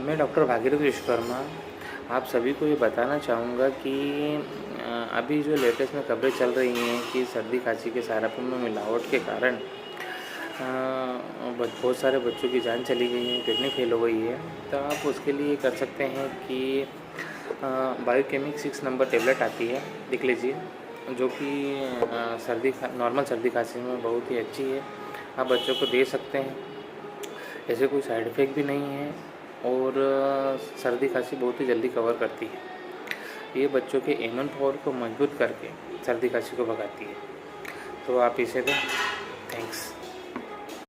मैं डॉक्टर भागीरथ विश्वकर्मा आप सभी को ये बताना चाहूँगा कि अभी जो लेटेस्ट में खबरें चल रही हैं कि सर्दी खांसी के सारापुन में मिलावट के कारण बहुत सारे बच्चों की जान चली गई है, किडनी फेल हो गई है। तो आप उसके लिए कर सकते हैं कि बायोकेमिक 6 नंबर टेबलेट आती है, लिख लीजिए, जो कि नॉर्मल सर्दी खांसी में बहुत ही अच्छी है। आप बच्चों को दे सकते हैं, ऐसे कोई साइड इफ़ेक्ट भी नहीं है और सर्दी खांसी बहुत ही जल्दी कवर करती है। ये बच्चों के इम्यून पावर को मजबूत करके सर्दी खांसी को भगाती है। तो आप इसे दें। थैंक्स।